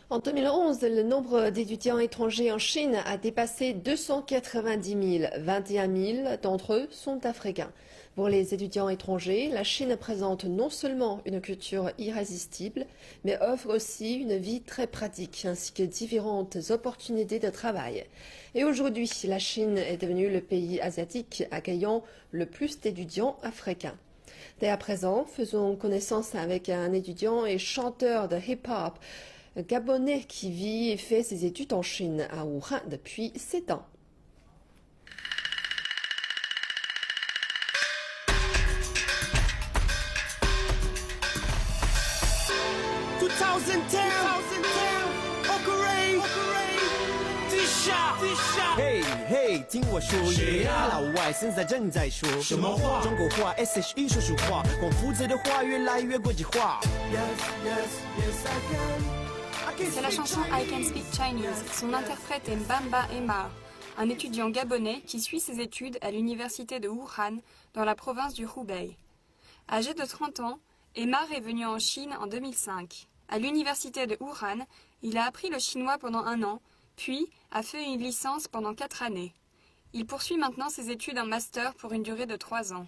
En 2011, le nombre d'étudiants étrangers en Chine a dépassé 290 000. 21 000 d'entre eux sont africains. Pour les étudiants étrangers, la Chine présente non seulement une culture irrésistible, mais offre aussi une vie très pratique ainsi que différentes opportunités de travail. Et aujourd'hui, la Chine est devenue le pays asiatique accueillant le plus d'étudiants africains. Dès à présent, faisons connaissance avec un étudiant et chanteur de hip-hop gabonais qui vit et fait ses études en Chine, à Wuhan, depuis 7 ans. Hey hey，听我说，谁呀？老外现在正在说什么话？中国话 SHE 说说话，光负责的话越来越国际化。C'est la chanson I Can Speak Chinese. Son interprète est Mbamba Emma, un étudiant gabonais qui suit ses études à l'université de Wuhan, dans la province du Hubei. Âgé de 30 ans, Emar est venu en Chine en 2005. À l'université de Wuhan, il a appris le chinois pendant 1 an, puis a fait une licence pendant 4 années. Il poursuit maintenant ses études en master pour une durée de 3 ans.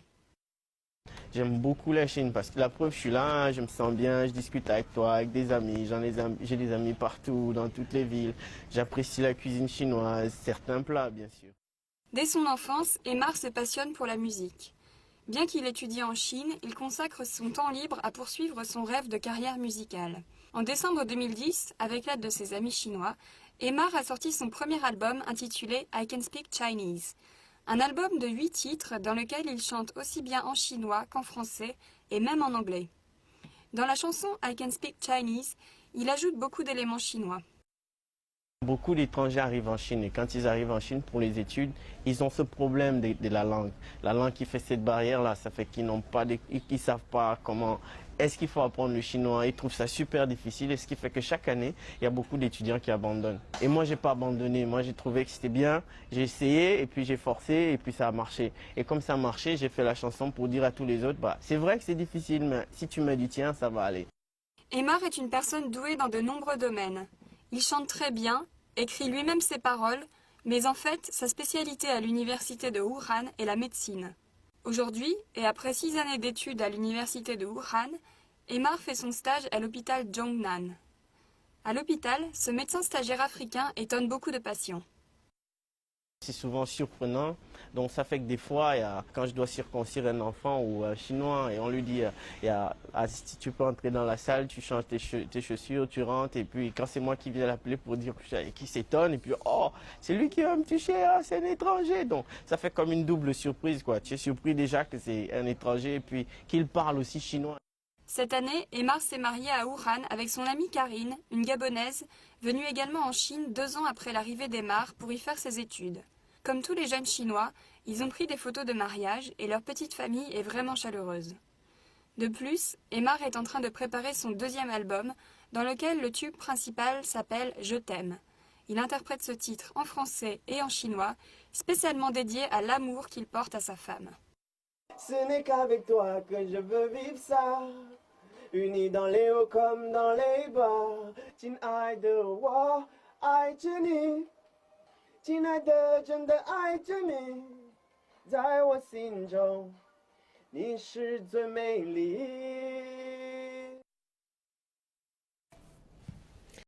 J'aime beaucoup la Chine parce que la preuve, je suis là, je me sens bien, je discute avec toi, avec des amis, j'ai des amis partout, dans toutes les villes. J'apprécie la cuisine chinoise, certains plats bien sûr. Dès son enfance, Emar se passionne pour la musique. Bien qu'il étudie en Chine, il consacre son temps libre à poursuivre son rêve de carrière musicale. En décembre 2010, avec l'aide de ses amis chinois, Emar a sorti son premier album intitulé I Can Speak Chinese. Un album de 8 titres dans lequel il chante aussi bien en chinois qu'en français et même en anglais. Dans la chanson I Can Speak Chinese, il ajoute beaucoup d'éléments chinois. Beaucoup d'étrangers arrivent en Chine et quand ils arrivent en Chine pour les études, ils ont ce problème de la langue. La langue qui fait cette barrière-là, ça fait qu'ils ils savent pas comment est-ce qu'il faut apprendre le chinois. Ils trouvent ça super difficile et ce qui fait que chaque année, il y a beaucoup d'étudiants qui abandonnent. Et moi, j'ai pas abandonné. Moi, j'ai trouvé que c'était bien. J'ai essayé et puis j'ai forcé et puis ça a marché. Et comme ça a marché, j'ai fait la chanson pour dire à tous les autres, c'est vrai que c'est difficile, mais si tu mets du tien, ça va aller. Emar est une personne douée dans de nombreux domaines. Il chante très bien, écrit lui-même ses paroles, mais en fait, sa spécialité à l'université de Wuhan est la médecine. Aujourd'hui, et après 6 années d'études à l'université de Wuhan, Emar fait son stage à l'hôpital Zhongnan. À l'hôpital, ce médecin stagiaire africain étonne beaucoup de patients. C'est souvent surprenant, donc ça fait que des fois, quand je dois circoncire un enfant ou un chinois et on lui dit, si tu peux entrer dans la salle, tu changes tes chaussures, tu rentres et puis quand c'est moi qui viens l'appeler pour dire qui s'étonne et puis oh, c'est lui qui va me toucher, c'est un étranger. Donc ça fait comme une double surprise quoi. Tu es surpris déjà que c'est un étranger et puis qu'il parle aussi chinois. Cette année, Emar s'est marié à Wuhan avec son amie Karine, une Gabonaise, venue également en Chine 2 ans après l'arrivée d'Emar pour y faire ses études. Comme tous les jeunes Chinois, ils ont pris des photos de mariage et leur petite famille est vraiment chaleureuse. De plus, Emar est en train de préparer son 2e album, dans lequel le tube principal s'appelle « Je t'aime ». Il interprète ce titre en français et en chinois, spécialement dédié à l'amour qu'il porte à sa femme. Ce n'est qu'avec toi que je veux vivre ça. Unis dans les hauts comme dans les bas，亲爱的我爱着你，亲爱的真的爱着你，在我心中你是最美丽。